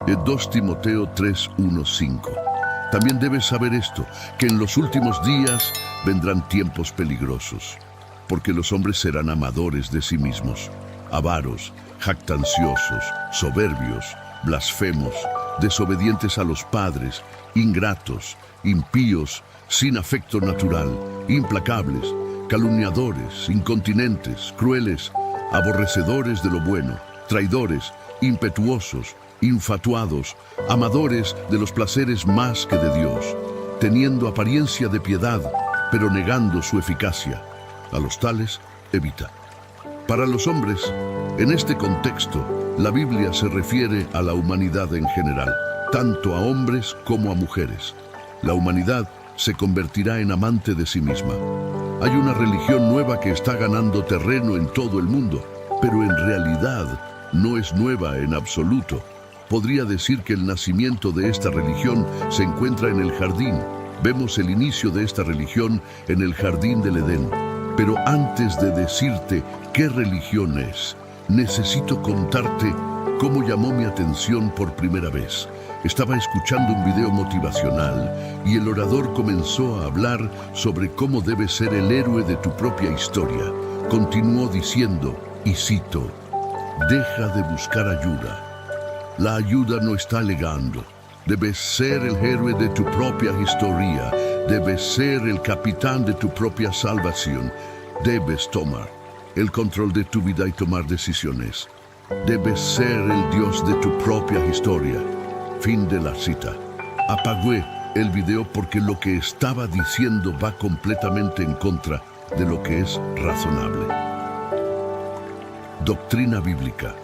2 Timoteo 3:1-5. También debes saber esto, que en los últimos días vendrán tiempos peligrosos, porque los hombres serán amadores de sí mismos, avaros, jactanciosos, soberbios, blasfemos, desobedientes a los padres, ingratos, impíos, sin afecto natural, implacables, calumniadores, incontinentes, crueles, aborrecedores de lo bueno, traidores, impetuosos, infatuados, amadores de los placeres más que de Dios, teniendo apariencia de piedad, pero negando su eficacia. A los tales, evita. Para los hombres, en este contexto, la Biblia se refiere a la humanidad en general, tanto a hombres como a mujeres. La humanidad se convertirá en amante de sí misma. Hay una religión nueva que está ganando terreno en todo el mundo, pero en realidad no es nueva en absoluto. Podría decir que el nacimiento de esta religión se encuentra en el jardín. Vemos el inicio de esta religión en el jardín del Edén. Pero antes de decirte qué religión es, necesito contarte cómo llamó mi atención por primera vez. Estaba escuchando un video motivacional y el orador comenzó a hablar sobre cómo debes ser el héroe de tu propia historia. Continuó diciendo, y cito, deja de buscar ayuda. La ayuda no está llegando. Debes ser el héroe de tu propia historia. Debes ser el capitán de tu propia salvación. Debes tomar el control de tu vida y tomar decisiones. Debes ser el Dios de tu propia historia. Fin de la cita. Apagué el video porque lo que estaba diciendo va completamente en contra de lo que es razonable. Doctrina bíblica.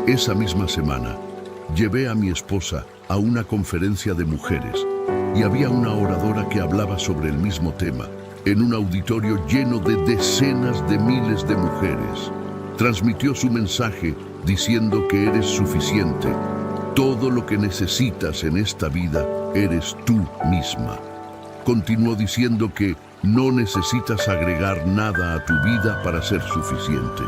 Esa misma semana, llevé a mi esposa a una conferencia de mujeres y había una oradora que hablaba sobre el mismo tema, en un auditorio lleno de decenas de miles de mujeres. Transmitió su mensaje diciendo que eres suficiente. Todo lo que necesitas en esta vida eres tú misma. Continuó diciendo que no necesitas agregar nada a tu vida para ser suficiente.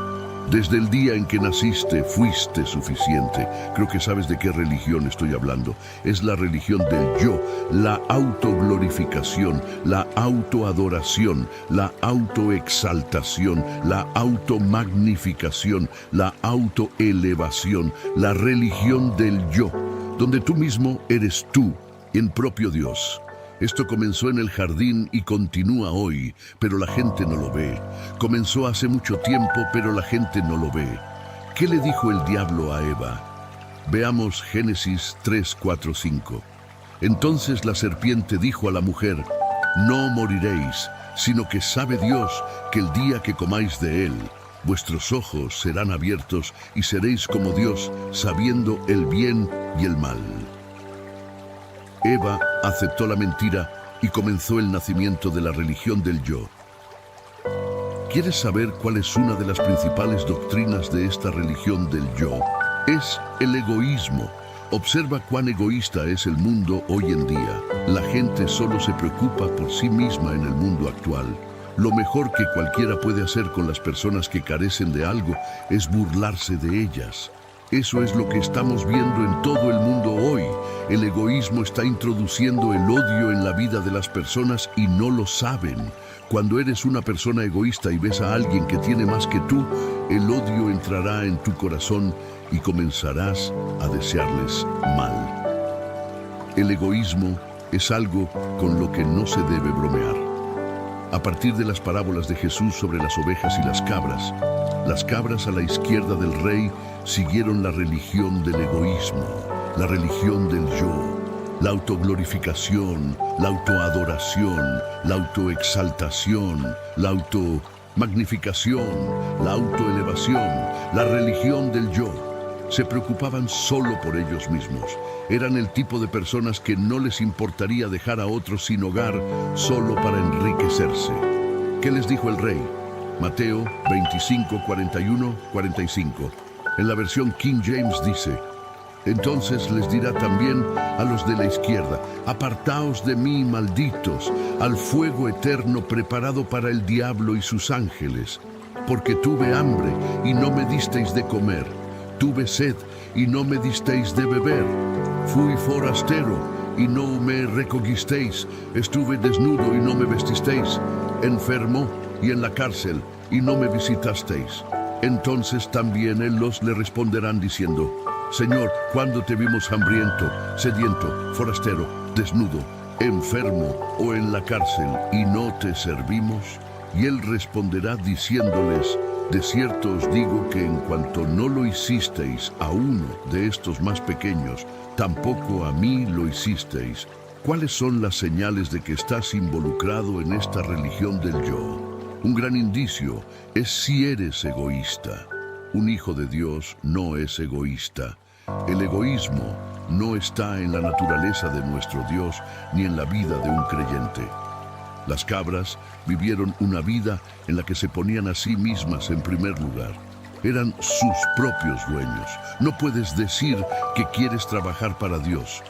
Desde el día en que naciste, fuiste suficiente. Creo que sabes de qué religión estoy hablando. Es la religión del yo, la autoglorificación, la autoadoración, la autoexaltación, la automagnificación, la autoelevación, la religión del yo, donde tú mismo eres tú, en propio Dios. Esto comenzó en el jardín y continúa hoy, pero la gente no lo ve. Comenzó hace mucho tiempo, pero la gente no lo ve. ¿Qué le dijo el diablo a Eva? Veamos Génesis 3, 4, 5. Entonces la serpiente dijo a la mujer, no moriréis, sino que sabe Dios que el día que comáis de él, vuestros ojos serán abiertos y seréis como Dios, sabiendo el bien y el mal. Eva aceptó la mentira y comenzó el nacimiento de la religión del yo. ¿Quieres saber cuál es una de las principales doctrinas de esta religión del yo? Es el egoísmo. Observa cuán egoísta es el mundo hoy en día. La gente solo se preocupa por sí misma en el mundo actual. Lo mejor que cualquiera puede hacer con las personas que carecen de algo es burlarse de ellas. Eso es lo que estamos viendo en todo el mundo hoy. El egoísmo está introduciendo el odio en la vida de las personas y no lo saben. Cuando eres una persona egoísta y ves a alguien que tiene más que tú, el odio entrará en tu corazón y comenzarás a desearles mal. El egoísmo es algo con lo que no se debe bromear. A partir de las parábolas de Jesús sobre las ovejas y las cabras a la izquierda del rey siguieron la religión del egoísmo, la religión del yo, la autoglorificación, la autoadoración, la autoexaltación, la automagnificación, la autoelevación, la religión del yo. Se preocupaban solo por ellos mismos. Eran el tipo de personas que no les importaría dejar a otros sin hogar solo para enriquecerse. ¿Qué les dijo el rey? Mateo 25, 41, 45. En la versión King James dice, entonces les dirá también a los de la izquierda, apartaos de mí, malditos, al fuego eterno preparado para el diablo y sus ángeles, porque tuve hambre y no me disteis de comer, tuve sed y no me disteis de beber, Fui forastero y no me recogisteis, estuve desnudo y no me vestisteis, enfermo y en la cárcel y no me visitasteis. Entonces también ellos le responderán diciendo: Señor, ¿cuándo te vimos hambriento, sediento, forastero, desnudo, enfermo o en la cárcel y no te servimos? Y él responderá diciéndoles: de cierto os digo que en cuanto no lo hicisteis a uno de estos más pequeños, tampoco a mí lo hicisteis. ¿Cuáles son las señales de que estás involucrado en esta religión del yo? Un gran indicio es si eres egoísta. Un hijo de Dios no es egoísta. El egoísmo no está en la naturaleza de nuestro Dios ni en la vida de un creyente. Las cabras vivieron una vida en la que se ponían a sí mismas en primer lugar. Eran sus propios dueños. No puedes decir que quieres trabajar para Dios.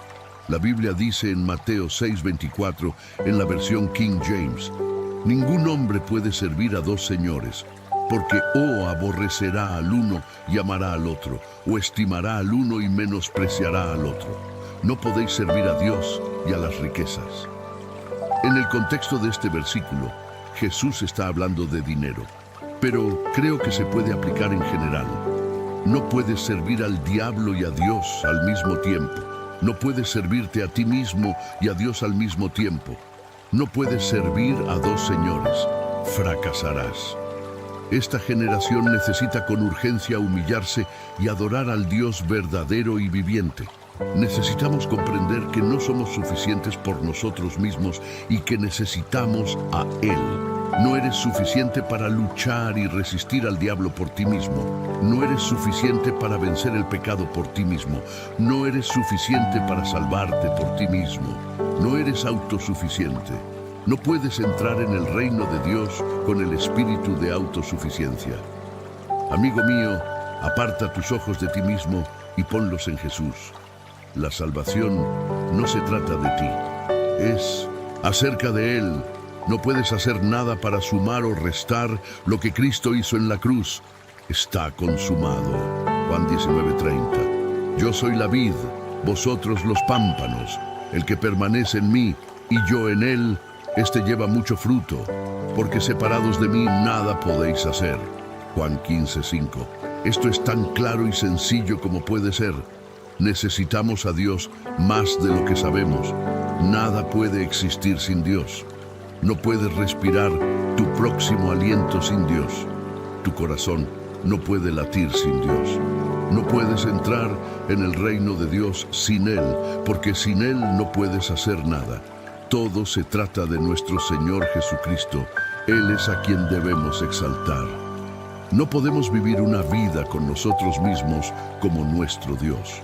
La Biblia dice en Mateo 6:24, en la versión King James: ningún hombre puede servir a dos señores, porque o aborrecerá al uno y amará al otro, o estimará al uno y menospreciará al otro. No podéis servir a Dios y a las riquezas. En el contexto de este versículo, Jesús está hablando de dinero, pero creo que se puede aplicar en general. No puedes servir al diablo y a Dios al mismo tiempo. No puedes servirte a ti mismo y a Dios al mismo tiempo. No puedes servir a dos señores. Fracasarás. Esta generación necesita con urgencia humillarse y adorar al Dios verdadero y viviente. Necesitamos comprender que no somos suficientes por nosotros mismos y que necesitamos a Él. No eres suficiente para luchar y resistir al diablo por ti mismo. No eres suficiente para vencer el pecado por ti mismo. No eres suficiente para salvarte por ti mismo. No eres autosuficiente. No puedes entrar en el reino de Dios con el espíritu de autosuficiencia. Amigo mío, aparta tus ojos de ti mismo y ponlos en Jesús. La salvación no se trata de ti, es acerca de Él. No puedes hacer nada para sumar o restar lo que Cristo hizo en la cruz. Está consumado. Juan 19:30. Yo soy la vid, vosotros los pámpanos. El que permanece en mí y yo en él, este lleva mucho fruto, porque separados de mí nada podéis hacer. Juan 15:5. Esto es tan claro y sencillo como puede ser. Necesitamos a Dios más de lo que sabemos. Nada puede existir sin Dios. No puedes respirar tu próximo aliento sin Dios. Tu corazón no puede latir sin Dios. No puedes entrar en el reino de Dios sin Él, porque sin Él no puedes hacer nada. Todo se trata de nuestro Señor Jesucristo. Él es a quien debemos exaltar. No podemos vivir una vida con nosotros mismos como nuestro Dios.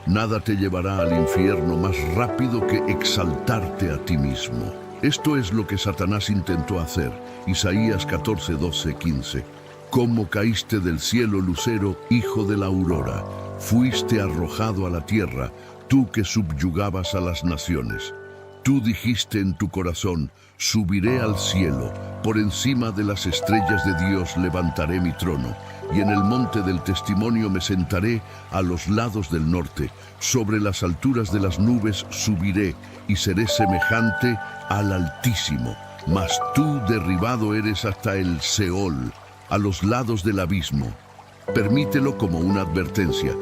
Nada te llevará al infierno más rápido que exaltarte a ti mismo. Esto es lo que Satanás intentó hacer. Isaías 14, 12, 15. ¿Cómo caíste del cielo, lucero, hijo de la aurora? Fuiste arrojado a la tierra, tú que subyugabas a las naciones. Tú dijiste en tu corazón: subiré al cielo, por encima de las estrellas de Dios levantaré mi trono, y en el monte del testimonio me sentaré a los lados del norte. Sobre las alturas de las nubes subiré, y seré semejante al Altísimo. Mas tú derribado eres hasta el Seol, a los lados del abismo. Permítelo como una advertencia.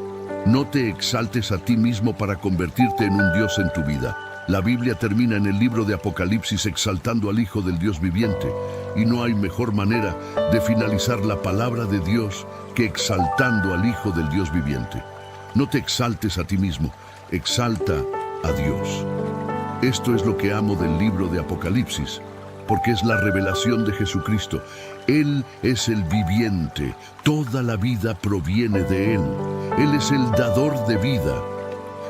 No te exaltes a ti mismo para convertirte en un Dios en tu vida. La Biblia termina en el libro de Apocalipsis exaltando al Hijo del Dios viviente, y no hay mejor manera de finalizar la palabra de Dios que exaltando al Hijo del Dios viviente. No te exaltes a ti mismo, exalta a Dios. Esto es lo que amo del libro de Apocalipsis, porque es la revelación de Jesucristo. Él es el viviente, toda la vida proviene de Él. Él es el dador de vida.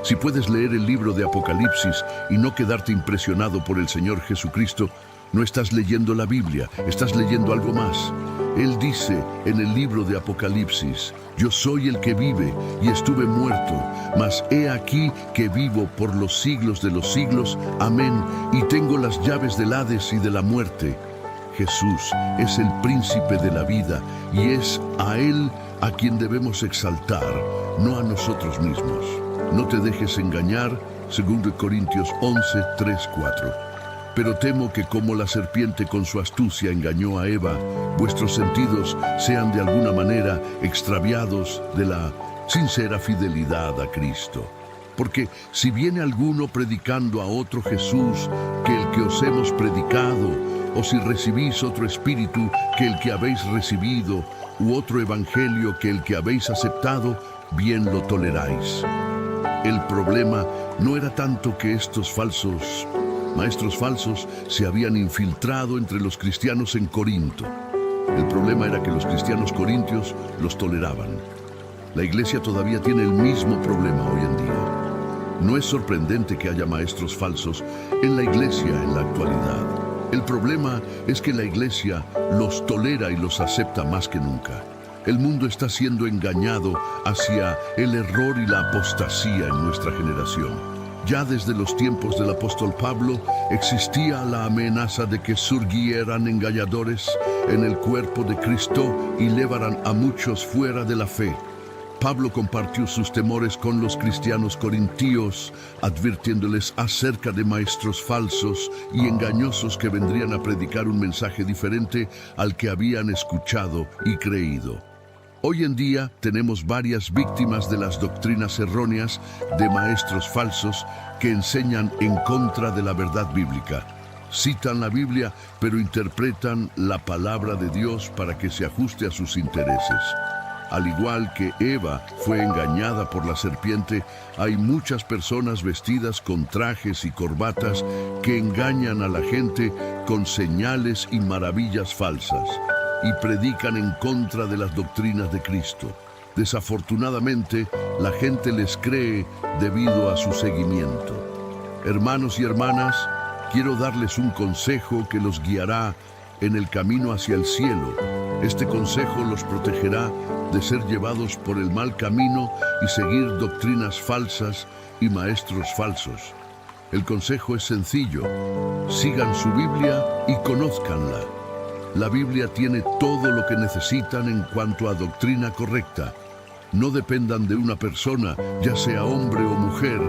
Si puedes leer el libro de Apocalipsis y no quedarte impresionado por el Señor Jesucristo, no estás leyendo la Biblia, estás leyendo algo más. Él dice en el libro de Apocalipsis: yo soy el que vive y estuve muerto, mas he aquí que vivo por los siglos de los siglos. Amén. Y tengo las llaves del Hades y de la muerte. Jesús es el príncipe de la vida y es a Él a quien debemos exaltar, no a nosotros mismos. No te dejes engañar, 2 Corintios 11, 3, 4. Pero temo que como la serpiente con su astucia engañó a Eva, vuestros sentidos sean de alguna manera extraviados de la sincera fidelidad a Cristo. Porque si viene alguno predicando a otro Jesús que el que os hemos predicado, o si recibís otro espíritu que el que habéis recibido, u otro evangelio que el que habéis aceptado, bien lo toleráis. El problema no era tanto que estos maestros falsos se habían infiltrado entre los cristianos en Corinto. El problema era que los cristianos corintios los toleraban. La iglesia todavía tiene el mismo problema hoy en día. No es sorprendente que haya maestros falsos en la iglesia en la actualidad. El problema es que la iglesia los tolera y los acepta más que nunca. El mundo está siendo engañado hacia el error y la apostasía en nuestra generación. Ya desde los tiempos del apóstol Pablo existía la amenaza de que surgieran engañadores en el cuerpo de Cristo y llevaran a muchos fuera de la fe. Pablo compartió sus temores con los cristianos corintios, advirtiéndoles acerca de maestros falsos y engañosos que vendrían a predicar un mensaje diferente al que habían escuchado y creído. Hoy en día tenemos varias víctimas de las doctrinas erróneas de maestros falsos que enseñan en contra de la verdad bíblica. Citan la Biblia, pero interpretan la palabra de Dios para que se ajuste a sus intereses. Al igual que Eva fue engañada por la serpiente, hay muchas personas vestidas con trajes y corbatas que engañan a la gente con señales y maravillas falsas y predican en contra de las doctrinas de Cristo. Desafortunadamente, la gente les cree debido a su seguimiento. Hermanos y hermanas, quiero darles un consejo que los guiará en el camino hacia el cielo. Este consejo los protegerá de ser llevados por el mal camino y seguir doctrinas falsas y maestros falsos. El consejo es sencillo: sigan su Biblia y conózcanla. La Biblia tiene todo lo que necesitan en cuanto a doctrina correcta. No dependan de una persona, ya sea hombre o mujer,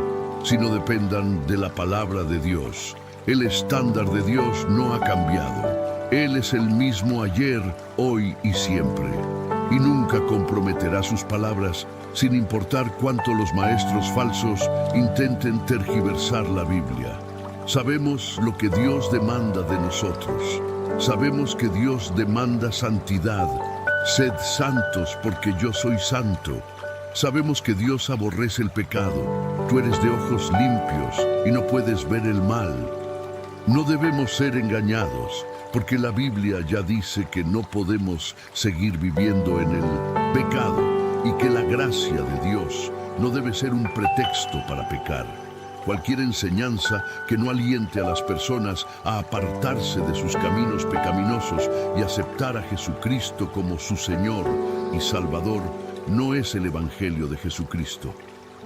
sino dependan de la palabra de Dios. El estándar de Dios no ha cambiado. Él es el mismo ayer, hoy y siempre. Y nunca comprometerá sus palabras, sin importar cuánto los maestros falsos intenten tergiversar la Biblia. Sabemos lo que Dios demanda de nosotros. Sabemos que Dios demanda santidad. Sed santos porque yo soy santo. Sabemos que Dios aborrece el pecado. Tú eres de ojos limpios y no puedes ver el mal. No debemos ser engañados, porque la Biblia ya dice que no podemos seguir viviendo en el pecado y que la gracia de Dios no debe ser un pretexto para pecar. Cualquier enseñanza que no aliente a las personas a apartarse de sus caminos pecaminosos y aceptar a Jesucristo como su Señor y Salvador no es el Evangelio de Jesucristo.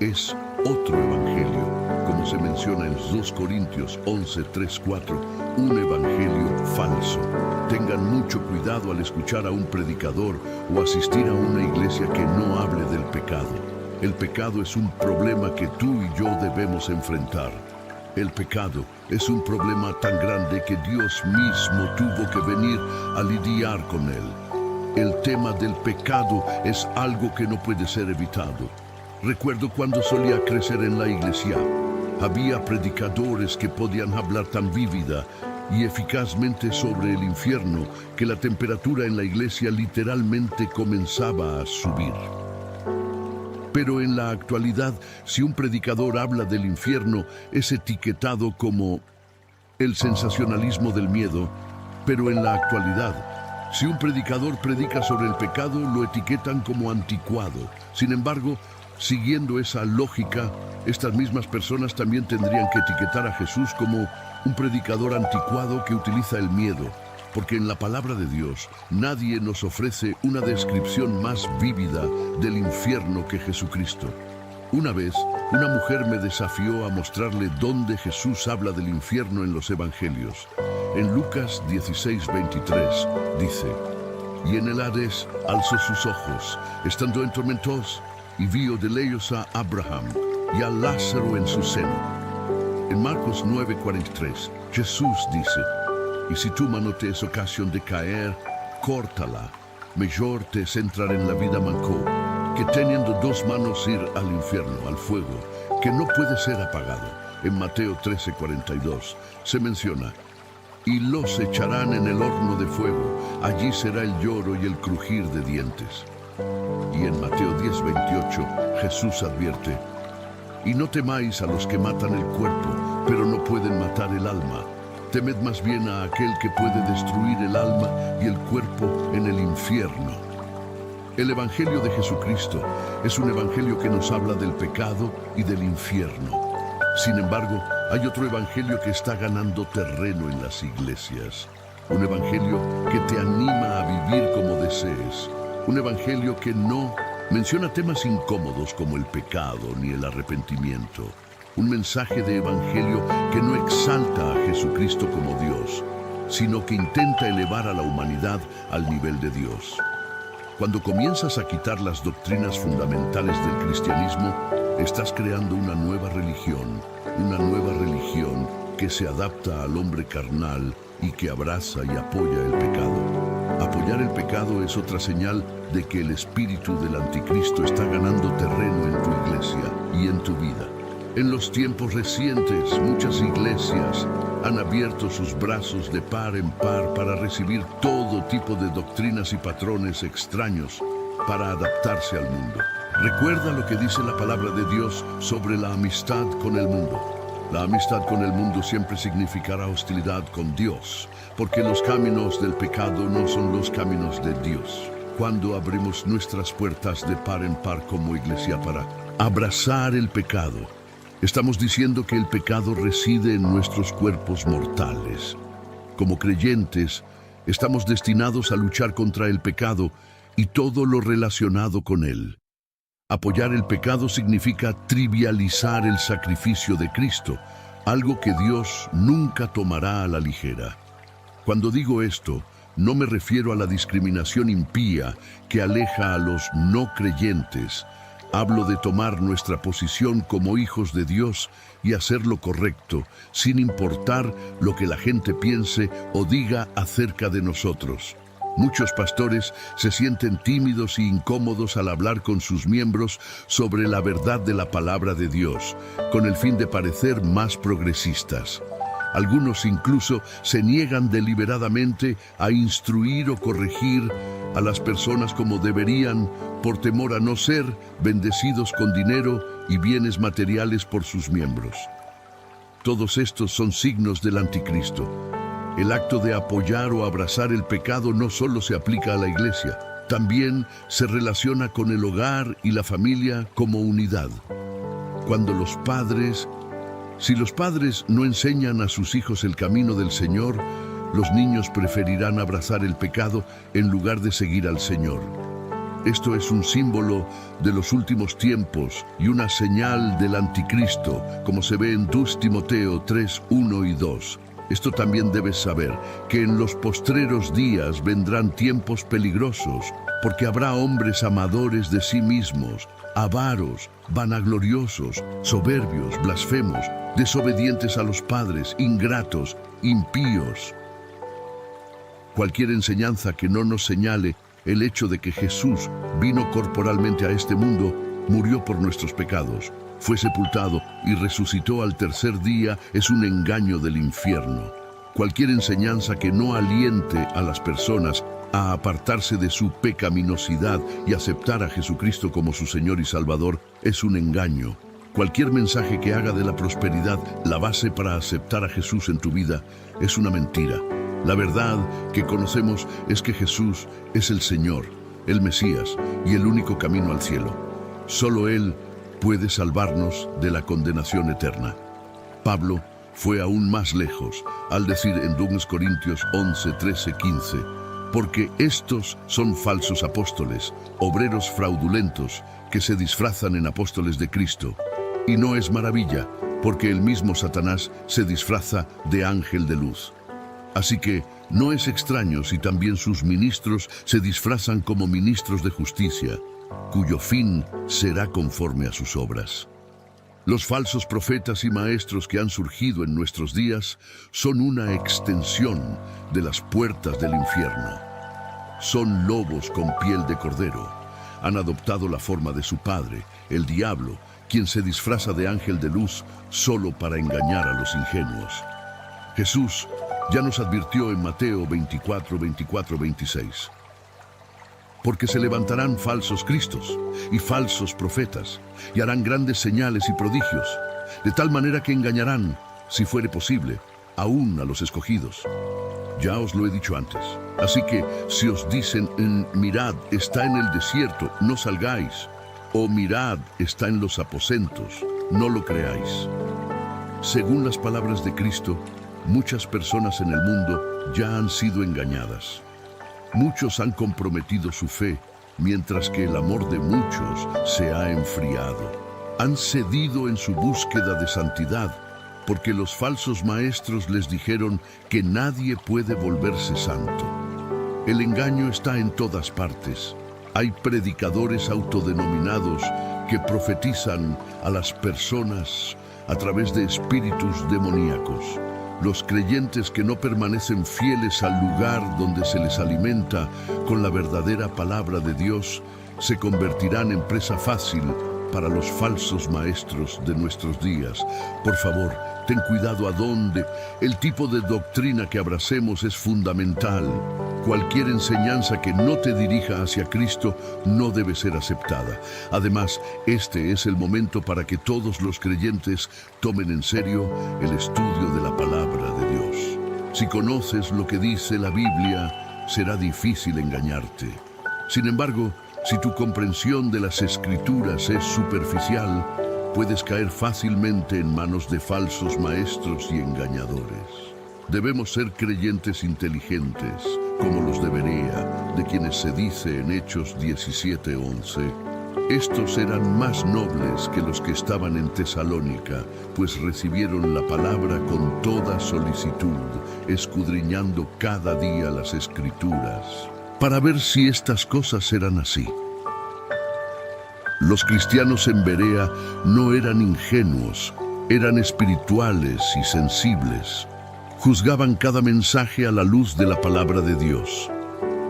Es otro evangelio, como se menciona en 2 Corintios 11, 3, 4, un evangelio falso. Tengan mucho cuidado al escuchar a un predicador o asistir a una iglesia que no hable del pecado. El pecado es un problema que tú y yo debemos enfrentar. El pecado es un problema tan grande que Dios mismo tuvo que venir a lidiar con él. El tema del pecado es algo que no puede ser evitado. Recuerdo cuando solía crecer en la iglesia. Había predicadores que podían hablar tan vívida y eficazmente sobre el infierno que la temperatura en la iglesia literalmente comenzaba a subir. Pero en la actualidad, si un predicador habla del infierno, es etiquetado como el sensacionalismo del miedo. Pero en la actualidad, si un predicador predica sobre el pecado, lo etiquetan como anticuado. Sin embargo, siguiendo esa lógica, estas mismas personas también tendrían que etiquetar a Jesús como un predicador anticuado que utiliza el miedo, porque en la palabra de Dios nadie nos ofrece una descripción más vívida del infierno que Jesucristo. Una vez, una mujer me desafió a mostrarle dónde Jesús habla del infierno en los evangelios. En Lucas 16:23 dice: y en el Hades alzó sus ojos, estando en tormentos, y vio de lejos a Abraham y a Lázaro en su seno. En Marcos 9:43, Jesús dice, y si tu mano te es ocasión de caer, córtala. Mejor te es entrar en la vida manco, que teniendo dos manos ir al infierno, al fuego, que no puede ser apagado. En Mateo 13:42 se menciona, y los echarán en el horno de fuego, allí será el lloro y el crujir de dientes. Y en Mateo 10:28 Jesús advierte, y no temáis a los que matan el cuerpo, pero no pueden matar el alma. Temed más bien a aquel que puede destruir el alma y el cuerpo en el infierno. El Evangelio de Jesucristo es un evangelio que nos habla del pecado y del infierno. Sin embargo, hay otro evangelio que está ganando terreno en las iglesias. Un evangelio que te anima a vivir como desees. Un evangelio que no menciona temas incómodos como el pecado ni el arrepentimiento. Un mensaje de evangelio que no exalta a Jesucristo como Dios, sino que intenta elevar a la humanidad al nivel de Dios. Cuando comienzas a quitar las doctrinas fundamentales del cristianismo, estás creando una nueva religión que se adapta al hombre carnal y que abraza y apoya el pecado. Apoyar el pecado es otra señal de que el espíritu del anticristo está ganando terreno en tu iglesia y en tu vida. En los tiempos recientes, muchas iglesias han abierto sus brazos de par en par para recibir todo tipo de doctrinas y patrones extraños para adaptarse al mundo. Recuerda lo que dice la palabra de Dios sobre la amistad con el mundo. La amistad con el mundo siempre significará hostilidad con Dios, porque los caminos del pecado no son los caminos de Dios. Cuando abrimos nuestras puertas de par en par como iglesia para abrazar el pecado, estamos diciendo que el pecado reside en nuestros cuerpos mortales. Como creyentes, estamos destinados a luchar contra el pecado y todo lo relacionado con él. Apoyar el pecado significa trivializar el sacrificio de Cristo, algo que Dios nunca tomará a la ligera. Cuando digo esto, no me refiero a la discriminación impía que aleja a los no creyentes. Hablo de tomar nuestra posición como hijos de Dios y hacer lo correcto, sin importar lo que la gente piense o diga acerca de nosotros. Muchos pastores se sienten tímidos e incómodos al hablar con sus miembros sobre la verdad de la palabra de Dios, con el fin de parecer más progresistas. Algunos incluso se niegan deliberadamente a instruir o corregir a las personas como deberían por temor a no ser bendecidos con dinero y bienes materiales por sus miembros. Todos estos son signos del anticristo. El acto de apoyar o abrazar el pecado no solo se aplica a la iglesia, también se relaciona con el hogar y la familia como unidad. Si los padres no enseñan a sus hijos el camino del Señor, los niños preferirán abrazar el pecado en lugar de seguir al Señor. Esto es un símbolo de los últimos tiempos y una señal del anticristo, como se ve en 2 Timoteo 3, 1 y 2. Esto también debes saber, que en los postreros días vendrán tiempos peligrosos, porque habrá hombres amadores de sí mismos, avaros, vanagloriosos, soberbios, blasfemos, desobedientes a los padres, ingratos, impíos. Cualquier enseñanza que no nos señale el hecho de que Jesús vino corporalmente a este mundo, murió por nuestros pecados, fue sepultado y resucitó al tercer día es un engaño del infierno. Cualquier enseñanza que no aliente a las personas a apartarse de su pecaminosidad y aceptar a Jesucristo como su Señor y Salvador es un engaño. Cualquier mensaje que haga de la prosperidad la base para aceptar a Jesús en tu vida es una mentira. La verdad que conocemos es que Jesús es el Señor, el Mesías y el único camino al cielo. Solo Él puede salvarnos de la condenación eterna. Pablo fue aún más lejos al decir en 2 Corintios 11, 13, 15, porque estos son falsos apóstoles, obreros fraudulentos que se disfrazan en apóstoles de Cristo. Y no es maravilla, porque el mismo Satanás se disfraza de ángel de luz. Así que no es extraño si también sus ministros se disfrazan como ministros de justicia, cuyo fin será conforme a sus obras. Los falsos profetas y maestros que han surgido en nuestros días son una extensión de las puertas del infierno. Son lobos con piel de cordero. Han adoptado la forma de su padre, el diablo, quien se disfraza de ángel de luz solo para engañar a los ingenuos. Jesús ya nos advirtió en Mateo 24, 24, 26. Porque se levantarán falsos cristos y falsos profetas, y harán grandes señales y prodigios, de tal manera que engañarán, si fuere posible, aún a los escogidos. Ya os lo he dicho antes. Así que, si os dicen mirad, está en el desierto, no salgáis, o mirad, está en los aposentos, no lo creáis. Según las palabras de Cristo, muchas personas en el mundo ya han sido engañadas. Muchos han comprometido su fe, mientras que el amor de muchos se ha enfriado. Han cedido en su búsqueda de santidad, porque los falsos maestros les dijeron que nadie puede volverse santo. El engaño está en todas partes. Hay predicadores autodenominados que profetizan a las personas a través de espíritus demoníacos. Los creyentes que no permanecen fieles al lugar donde se les alimenta con la verdadera palabra de Dios se convertirán en presa fácil para los falsos maestros de nuestros días. Por favor, ten cuidado a dónde. El tipo de doctrina que abracemos es fundamental. Cualquier enseñanza que no te dirija hacia Cristo no debe ser aceptada. Además, este es el momento para que todos los creyentes tomen en serio el estudio de la palabra de Dios. Si conoces lo que dice la Biblia, será difícil engañarte. Sin embargo, si tu comprensión de las Escrituras es superficial, puedes caer fácilmente en manos de falsos maestros y engañadores. Debemos ser creyentes inteligentes, como los de Berea, de quienes se dice en Hechos 17:11. Estos eran más nobles que los que estaban en Tesalónica, pues recibieron la palabra con toda solicitud, escudriñando cada día las Escrituras, para ver si estas cosas eran así. Los cristianos en Berea no eran ingenuos, eran espirituales y sensibles. Juzgaban cada mensaje a la luz de la palabra de Dios.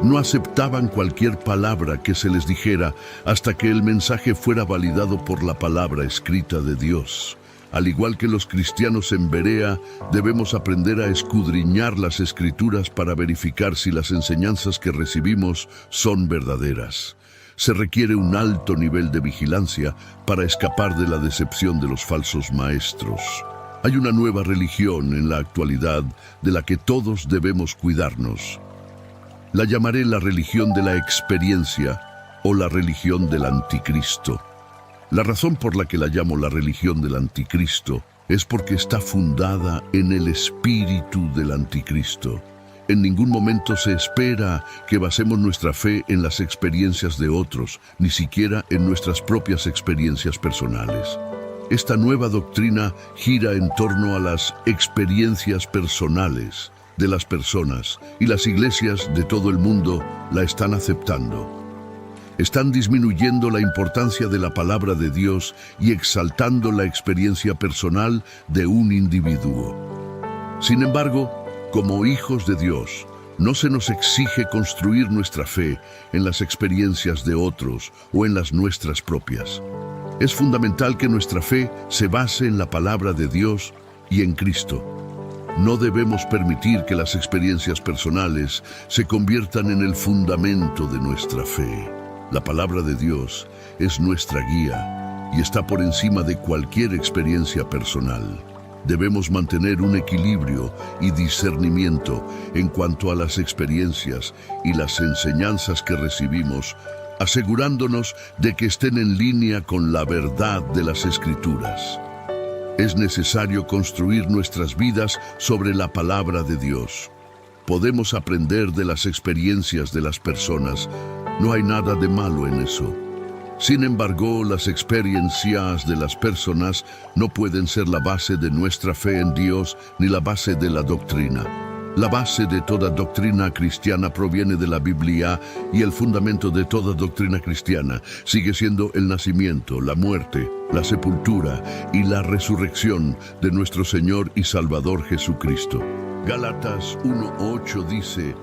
No aceptaban cualquier palabra que se les dijera hasta que el mensaje fuera validado por la palabra escrita de Dios. Al igual que los cristianos en Berea, debemos aprender a escudriñar las Escrituras para verificar si las enseñanzas que recibimos son verdaderas. Se requiere un alto nivel de vigilancia para escapar de la decepción de los falsos maestros. Hay una nueva religión en la actualidad de la que todos debemos cuidarnos. La llamaré la religión de la experiencia o la religión del anticristo. La razón por la que la llamo la religión del anticristo es porque está fundada en el espíritu del anticristo. En ningún momento se espera que basemos nuestra fe en las experiencias de otros, ni siquiera en nuestras propias experiencias personales. Esta nueva doctrina gira en torno a las experiencias personales de las personas, y las iglesias de todo el mundo la están aceptando. Están disminuyendo la importancia de la palabra de Dios y exaltando la experiencia personal de un individuo. Sin embargo, como hijos de Dios, no se nos exige construir nuestra fe en las experiencias de otros o en las nuestras propias. Es fundamental que nuestra fe se base en la palabra de Dios y en Cristo. No debemos permitir que las experiencias personales se conviertan en el fundamento de nuestra fe. La palabra de Dios es nuestra guía y está por encima de cualquier experiencia personal. Debemos mantener un equilibrio y discernimiento en cuanto a las experiencias y las enseñanzas que recibimos, asegurándonos de que estén en línea con la verdad de las Escrituras. Es necesario construir nuestras vidas sobre la palabra de Dios. Podemos aprender de las experiencias de las personas. No hay nada de malo en eso. Sin embargo, las experiencias de las personas no pueden ser la base de nuestra fe en Dios ni la base de la doctrina. La base de toda doctrina cristiana proviene de la Biblia y el fundamento de toda doctrina cristiana sigue siendo el nacimiento, la muerte, la sepultura y la resurrección de nuestro Señor y Salvador Jesucristo. Gálatas 1:8 dice: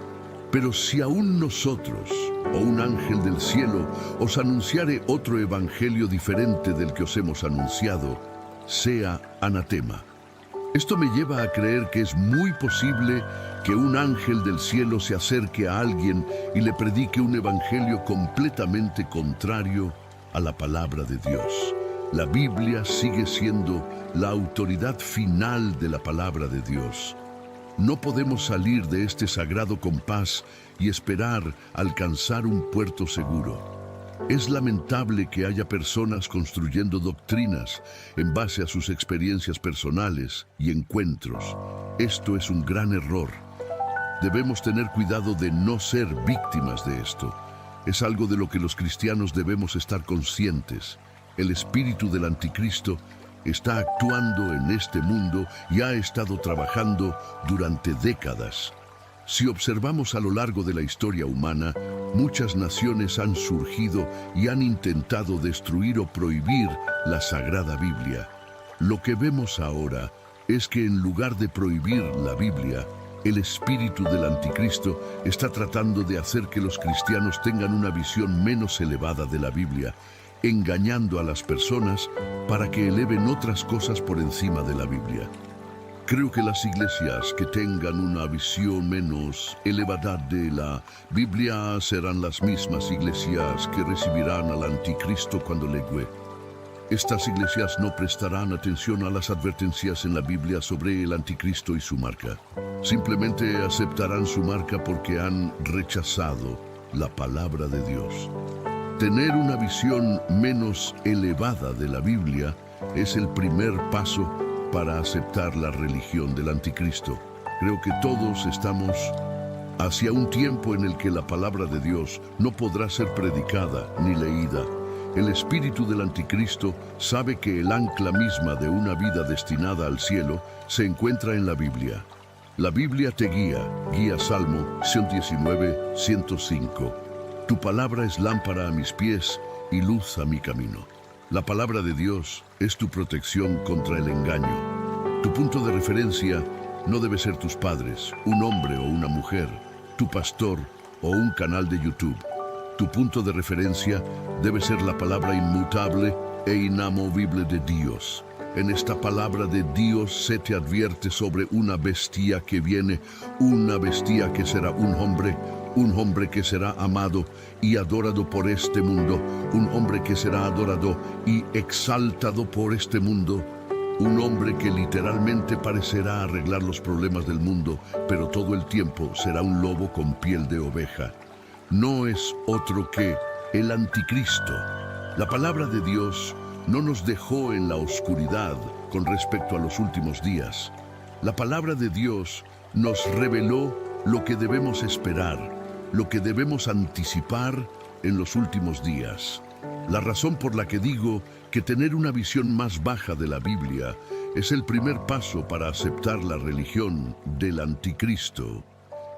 pero si aún nosotros, o un ángel del cielo, os anunciare otro evangelio diferente del que os hemos anunciado, sea anatema. Esto me lleva a creer que es muy posible que un ángel del cielo se acerque a alguien y le predique un evangelio completamente contrario a la palabra de Dios. La Biblia sigue siendo la autoridad final de la palabra de Dios. No podemos salir de este sagrado compás y esperar alcanzar un puerto seguro. Es lamentable que haya personas construyendo doctrinas en base a sus experiencias personales y encuentros. Esto es un gran error. Debemos tener cuidado de no ser víctimas de esto. Es algo de lo que los cristianos debemos estar conscientes. El espíritu del anticristo está actuando en este mundo y ha estado trabajando durante décadas. Si observamos a lo largo de la historia humana, muchas naciones han surgido y han intentado destruir o prohibir la Sagrada Biblia. Lo que vemos ahora es que en lugar de prohibir la Biblia, el espíritu del anticristo está tratando de hacer que los cristianos tengan una visión menos elevada de la Biblia, engañando a las personas para que eleven otras cosas por encima de la Biblia. Creo que las iglesias que tengan una visión menos elevada de la Biblia serán las mismas iglesias que recibirán al anticristo cuando llegue. Estas iglesias no prestarán atención a las advertencias en la Biblia sobre el anticristo y su marca. Simplemente aceptarán su marca porque han rechazado la palabra de Dios. Tener una visión menos elevada de la Biblia es el primer paso para aceptar la religión del anticristo. Creo que todos estamos hacia un tiempo en el que la palabra de Dios no podrá ser predicada ni leída. El espíritu del anticristo sabe que el ancla misma de una vida destinada al cielo se encuentra en la Biblia. La Biblia te guía Salmo 119, 105. Tu palabra es lámpara a mis pies y luz a mi camino. La palabra de Dios es tu protección contra el engaño. Tu punto de referencia no debe ser tus padres, un hombre o una mujer, tu pastor o un canal de YouTube. Tu punto de referencia debe ser la palabra inmutable e inamovible de Dios. En esta palabra de Dios se te advierte sobre una bestia que viene, una bestia que será un hombre que será amado y adorado por este mundo, un hombre que será adorado y exaltado por este mundo, un hombre que literalmente parecerá arreglar los problemas del mundo, pero todo el tiempo será un lobo con piel de oveja. No es otro que el anticristo. La palabra de Dios no nos dejó en la oscuridad con respecto a los últimos días. La palabra de Dios nos reveló lo que debemos esperar, lo que debemos anticipar en los últimos días. La razón por la que digo que tener una visión más baja de la Biblia es el primer paso para aceptar la religión del anticristo.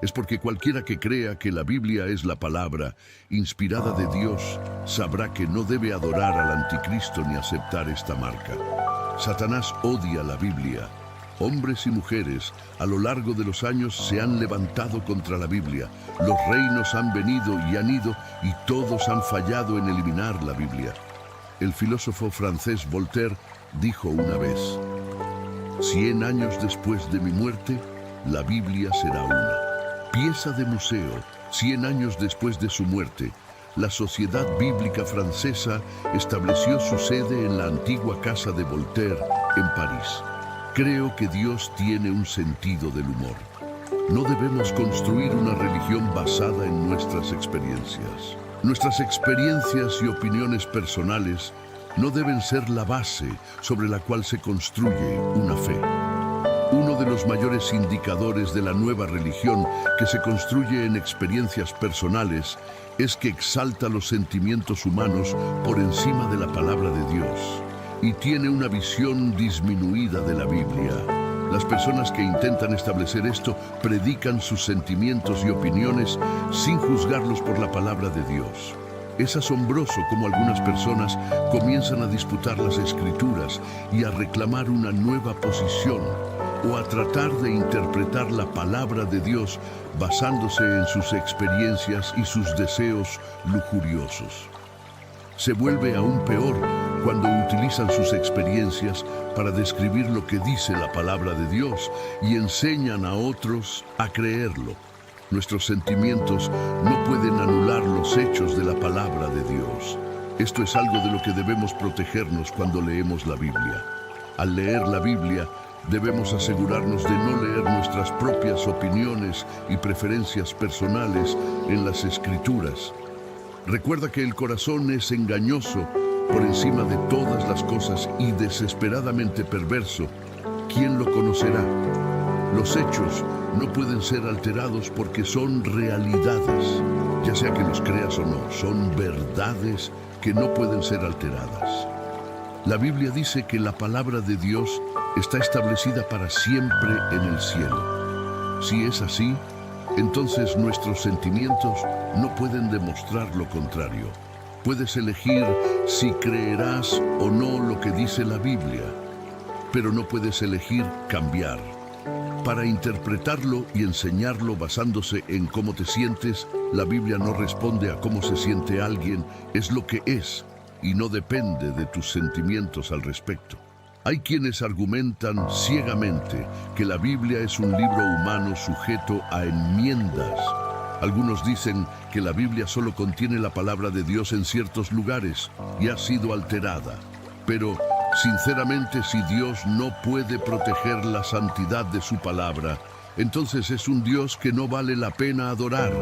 Es porque cualquiera que crea que la Biblia es la palabra inspirada de Dios sabrá que no debe adorar al anticristo ni aceptar esta marca. Satanás odia la Biblia. Hombres y mujeres a lo largo de los años se han levantado contra la Biblia. Los reinos han venido y han ido y todos han fallado en eliminar la Biblia. El filósofo francés Voltaire dijo una vez: 100 años después de mi muerte, la Biblia será una pieza de museo. 100 años después de su muerte, la Sociedad Bíblica Francesa estableció su sede en la antigua casa de Voltaire, en París. Creo que Dios tiene un sentido del humor. No debemos construir una religión basada en nuestras experiencias. Nuestras experiencias y opiniones personales no deben ser la base sobre la cual se construye una fe. Uno de los mayores indicadores de la nueva religión que se construye en experiencias personales es que exalta los sentimientos humanos por encima de la palabra de Dios y tiene una visión disminuida de la Biblia. Las personas que intentan establecer esto predican sus sentimientos y opiniones sin juzgarlos por la palabra de Dios. Es asombroso cómo algunas personas comienzan a disputar las Escrituras y a reclamar una nueva posición o a tratar de interpretar la palabra de Dios basándose en sus experiencias y sus deseos lujuriosos. Se vuelve aún peor cuando utilizan sus experiencias para describir lo que dice la palabra de Dios y enseñan a otros a creerlo. Nuestros sentimientos no pueden anular los hechos de la palabra de Dios. Esto es algo de lo que debemos protegernos cuando leemos la Biblia. Al leer la Biblia, debemos asegurarnos de no leer nuestras propias opiniones y preferencias personales en las Escrituras. Recuerda que el corazón es engañoso por encima de todas las cosas y desesperadamente perverso. ¿Quién lo conocerá? Los hechos no pueden ser alterados porque son realidades, ya sea que los creas o no, son verdades que no pueden ser alteradas. La Biblia dice que la palabra de Dios está establecida para siempre en el cielo. Si es así, entonces nuestros sentimientos no pueden demostrar lo contrario. Puedes elegir si creerás o no lo que dice la Biblia, pero no puedes elegir cambiar. Para interpretarlo y enseñarlo basándose en cómo te sientes, la Biblia no responde a cómo se siente alguien, es lo que es, y no depende de tus sentimientos al respecto. Hay quienes argumentan ciegamente que la Biblia es un libro humano sujeto a enmiendas. Algunos dicen que la Biblia solo contiene la palabra de Dios en ciertos lugares y ha sido alterada. Pero, sinceramente, si Dios no puede proteger la santidad de su palabra, entonces es un Dios que no vale la pena adorar.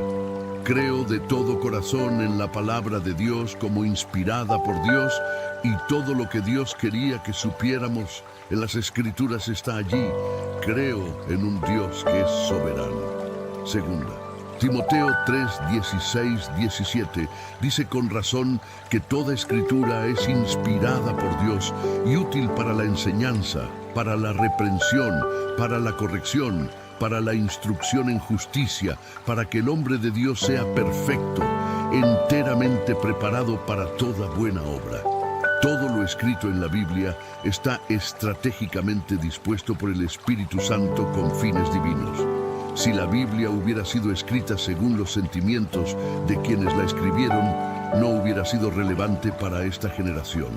Creo de todo corazón en la palabra de Dios como inspirada por Dios, y todo lo que Dios quería que supiéramos en las Escrituras está allí. Creo en un Dios que es soberano. Segunda, Timoteo 3, 16, 17 dice con razón que toda Escritura es inspirada por Dios y útil para la enseñanza, para la reprensión, para la corrección, para la instrucción en justicia, para que el hombre de Dios sea perfecto, enteramente preparado para toda buena obra. Todo lo escrito en la Biblia está estratégicamente dispuesto por el Espíritu Santo con fines divinos. Si la Biblia hubiera sido escrita según los sentimientos de quienes la escribieron, no hubiera sido relevante para esta generación.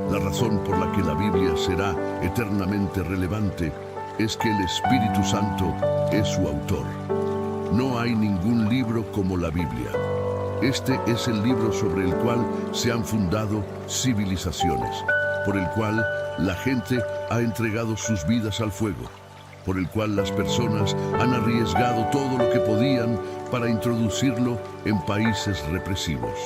La razón por la que la Biblia será eternamente relevante es que el Espíritu Santo es su autor. No hay ningún libro como la Biblia. Este es el libro sobre el cual se han fundado civilizaciones, por el cual la gente ha entregado sus vidas al fuego, por el cual las personas han arriesgado todo lo que podían para introducirlo en países represivos.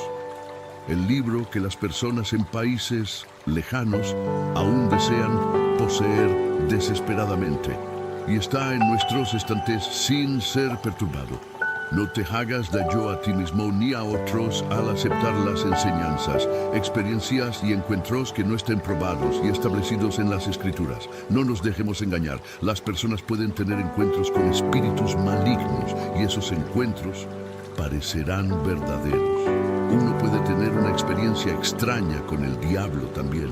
El libro que las personas en países lejanos aún desean poseer desesperadamente, y está en nuestros estantes sin ser perturbado. No te hagas daño a ti mismo ni a otros al aceptar las enseñanzas, experiencias y encuentros que no estén probados y establecidos en las Escrituras. No nos dejemos engañar. Las personas pueden tener encuentros con espíritus malignos y esos encuentros parecerán verdaderos. Uno puede tener una experiencia extraña con el diablo también.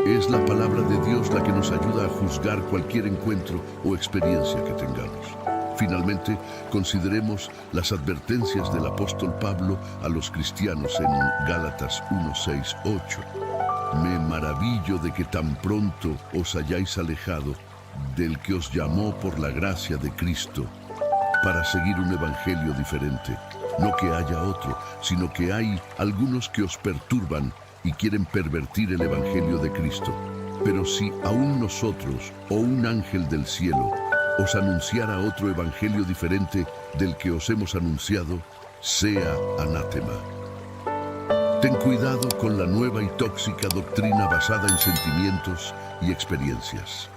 Es la palabra de Dios la que nos ayuda a juzgar cualquier encuentro o experiencia que tengamos. Finalmente, consideremos las advertencias del apóstol Pablo a los cristianos en Gálatas 1, 6, 8. Me maravillo de que tan pronto os hayáis alejado del que os llamó por la gracia de Cristo para seguir un evangelio diferente. No que haya otro, sino que hay algunos que os perturban y quieren pervertir el evangelio de Cristo. Pero si aún nosotros o un ángel del cielo os anunciara otro evangelio diferente del que os hemos anunciado, sea anátema. Ten cuidado con la nueva y tóxica doctrina basada en sentimientos y experiencias.